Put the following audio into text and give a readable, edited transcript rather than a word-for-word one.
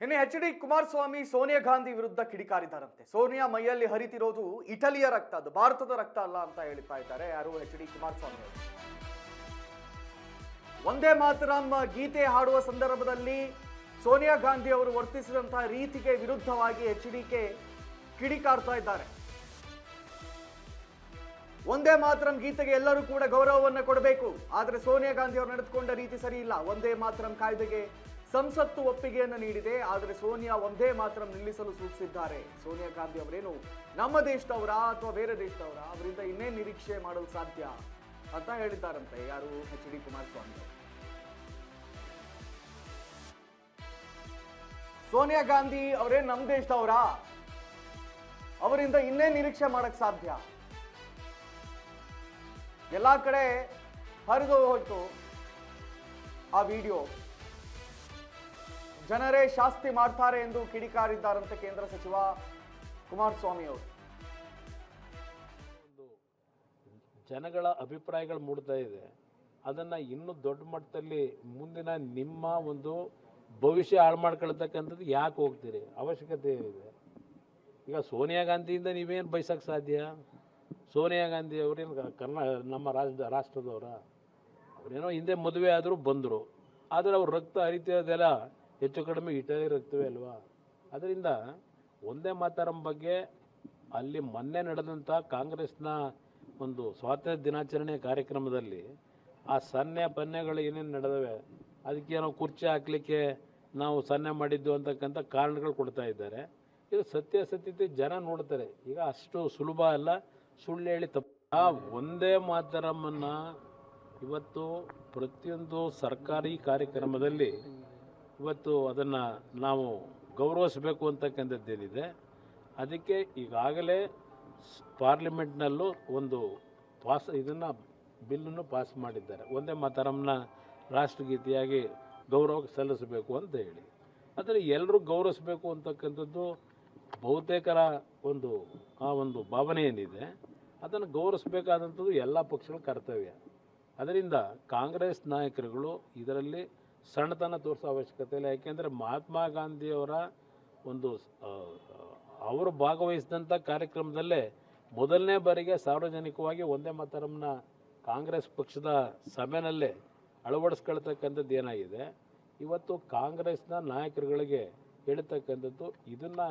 ಇನ್ನು ಎಚ್.ಡಿ. ಕುಮಾರಸ್ವಾಮಿ ಸೋನಿಯಾ ಗಾಂಧಿ ವಿರುದ್ಧ ಕಿಡಿಕಾರಿದ್ದಾರಂತೆ. ಸೋನಿಯಾ ಮೈಯಲ್ಲಿ ಹರಿತಿರೋದು ಇಟಲಿಯ ರಕ್ತ, ಅದು ಭಾರತದ ರಕ್ತ ಅಲ್ಲ ಅಂತ ಹೇಳ್ತಾ ಇದ್ದಾರೆ ಯಾರು ಎಚ್.ಡಿ. ಕುಮಾರಸ್ವಾಮಿ ಅವರು. ಒಂದೇ ಮಾತರಂ ಗೀತೆ ಹಾಡುವ ಸಂದರ್ಭದಲ್ಲಿ ಸೋನಿಯಾ ಗಾಂಧಿ ಅವರು ವರ್ತಿಸಿದಂತಹ ರೀತಿಗೆ ವಿರುದ್ಧವಾಗಿ ಎಚ್.ಡಿ.ಕೆ ಕಿಡಿಕಾರ್ತಾ ಇದ್ದಾರೆ. ಒಂದೇ ಮಾತರಂ ಗೀತೆಗೆ ಎಲ್ಲರೂ ಕೂಡ ಗೌರವವನ್ನು ಕೊಡಬೇಕು, ಆದರೆ ಸೋನಿಯಾ ಗಾಂಧಿ ಅವರು ನಡೆದುಕೊಂಡ ರೀತಿ ಸರಿ ಇಲ್ಲ. ಒಂದೇ ಮಾತರಂ ಕಾಯ್ದೆಗೆ ಸಂಸತ್ತು ಒಪ್ಪಿಗೆಯನ್ನು ನೀಡಿದೆ, ಆದರೆ ಸೋನಿಯಾ ಒಂದೇ ಮಾತರಂ ನಿಲ್ಲಿಸಲು ಸೂಚಿಸಿದ್ದಾರೆ. ಸೋನಿಯಾ ಗಾಂಧಿ ಅವರೇನು ನಮ್ಮ ದೇಶದವರ ಅಥವಾ ಬೇರೆ ದೇಶದವರ, ಅವರಿಂದ ಇನ್ನೇನು ನಿರೀಕ್ಷೆ ಮಾಡಲು ಸಾಧ್ಯ ಅಂತ ಹೇಳಿದ್ದಾರಂತೆ ಯಾರು ಎಚ್.ಡಿ. ಕುಮಾರಸ್ವಾಮಿ ಅವರು. ಸೋನಿಯಾ ಗಾಂಧಿ ಅವರೇನು ನಮ್ಮ ದೇಶದವರ, ಅವರಿಂದ ಇನ್ನೇನು ನಿರೀಕ್ಷೆ ಮಾಡಕ್ ಸಾಧ್ಯ? ಎಲ್ಲಾ ಕಡೆ ಹರಿದು ಹೋಯ್ತು ಆ ವಿಡಿಯೋ. ಜನರೇ ಶಾಸ್ತಿ ಮಾಡ್ತಾರೆ ಎಂದು ಕಿಡಿಕಾರಿದ್ದಾರಂತೆ ಕೇಂದ್ರ ಸಚಿವ ಕುಮಾರಸ್ವಾಮಿ ಅವರು. ಜನಗಳ ಅಭಿಪ್ರಾಯಗಳು ಮೂಡ್ತಾ ಇದೆ, ಅದನ್ನು ಇನ್ನೂ ದೊಡ್ಡ ಮಟ್ಟದಲ್ಲಿ ಮುಂದಿನ ನಿಮ್ಮ ಒಂದು ಭವಿಷ್ಯ ಹಾಳು ಮಾಡ್ಕೊಳ್ತಕ್ಕಂಥದ್ದು ಯಾಕೆ ಹೋಗ್ತೀರಿ? ಅವಶ್ಯಕತೆ ಇದೆ. ಈಗ ಸೋನಿಯಾ ಗಾಂಧಿಯಿಂದ ನೀವೇನು ಬಯಸೋಕ್ಕೆ ಸಾಧ್ಯ? ಸೋನಿಯಾ ಗಾಂಧಿ ಅವರೇನು ನಮ್ಮ ರಾಷ್ಟ್ರದವರ? ಅವರೇನೋ ಹಿಂದೆ ಮದುವೆ ಆದರೂ ಬಂದರು, ಆದರೆ ಅವ್ರ ರಕ್ತ ಹರಿತಿರೋದೆಲ್ಲ ಹೆಚ್ಚು ಕಡಿಮೆ ಇಟಲಿ ರಕ್ತವೇ ಅಲ್ವಾ? ಅದರಿಂದ ಒಂದೇ ಮಾತರಂ ಬಗ್ಗೆ ಅಲ್ಲಿ ಮೊನ್ನೆ ನಡೆದಂಥ ಕಾಂಗ್ರೆಸ್ನ ಒಂದು ಸ್ವಾತಂತ್ರ್ಯ ದಿನಾಚರಣೆ ಕಾರ್ಯಕ್ರಮದಲ್ಲಿ ಆ ಸನ್ನೆ ಪನ್ನೆಗಳು ಏನೇನು ನಡೆದವೆ, ಅದಕ್ಕೇನೋ ಕುರ್ಚಿ ಹಾಕಲಿಕ್ಕೆ ನಾವು ಸನ್ನೆ ಮಾಡಿದ್ದು ಅಂತಕ್ಕಂಥ ಕಾರಣಗಳು ಕೊಡ್ತಾ ಇದ್ದಾರೆ. ಇದು ಸತ್ಯಾಸತ್ಯತೆ ಜನ ನೋಡ್ತಾರೆ. ಈಗ ಅಷ್ಟು ಸುಲಭ ಅಲ್ಲ ಸುಳ್ಳು ಹೇಳಿ ತಪ್ಪು. ಆ ಒಂದೇ ಮಾತರಮ್ಮನ್ನು ಇವತ್ತು ಪ್ರತಿಯೊಂದು ಸರ್ಕಾರಿ ಕಾರ್ಯಕ್ರಮದಲ್ಲಿ ಇವತ್ತು ಅದನ್ನು ನಾವು ಗೌರವಿಸಬೇಕು ಅಂತಕ್ಕಂಥದ್ದೇನಿದೆ. ಅದಕ್ಕೆ ಈಗಾಗಲೇ ಪಾರ್ಲಿಮೆಂಟ್ನಲ್ಲೂ ಒಂದು ಇದನ್ನು ಬಿಲ್ಲನ್ನು ಪಾಸ್ ಮಾಡಿದ್ದಾರೆ. ಒಂದೇ ಮಾತರಮ್ನ ರಾಷ್ಟ್ರಗೀತೆಯಾಗಿ ಗೌರವ ಸಲ್ಲಿಸಬೇಕು ಅಂತ ಹೇಳಿ. ಆದರೆ ಎಲ್ಲರೂ ಗೌರವಿಸಬೇಕು ಅಂತಕ್ಕಂಥದ್ದು ಬಹುತೇಕರ ಆ ಒಂದು ಭಾವನೆ ಏನಿದೆ, ಅದನ್ನು ಗೌರವಿಸಬೇಕಾದಂಥದ್ದು ಎಲ್ಲ ಪಕ್ಷಗಳ ಕರ್ತವ್ಯ. ಅದರಿಂದ ಕಾಂಗ್ರೆಸ್ ನಾಯಕರುಗಳು ಇದರಲ್ಲಿ ಸಣ್ಣತನ ತೋರಿಸೋ ಅವಶ್ಯಕತೆ ಇಲ್ಲ. ಯಾಕೆಂದರೆ ಮಹಾತ್ಮ ಗಾಂಧಿಯವರ ಅವರು ಭಾಗವಹಿಸಿದಂಥ ಕಾರ್ಯಕ್ರಮದಲ್ಲೇ ಮೊದಲನೇ ಬಾರಿಗೆ ಸಾರ್ವಜನಿಕವಾಗಿ ಒಂದೇ ಮಾತರಮ್ನ ಕಾಂಗ್ರೆಸ್ ಪಕ್ಷದ ಸಭೆಯಲ್ಲೇ ಅಳವಡಿಸ್ಕೊಳ್ತಕ್ಕಂಥದ್ದು ಏನಾಗಿದೆ, ಇವತ್ತು ಕಾಂಗ್ರೆಸ್ನ ನಾಯಕರುಗಳಿಗೆ ಹೇಳ್ತಕ್ಕಂಥದ್ದು ಇದನ್ನು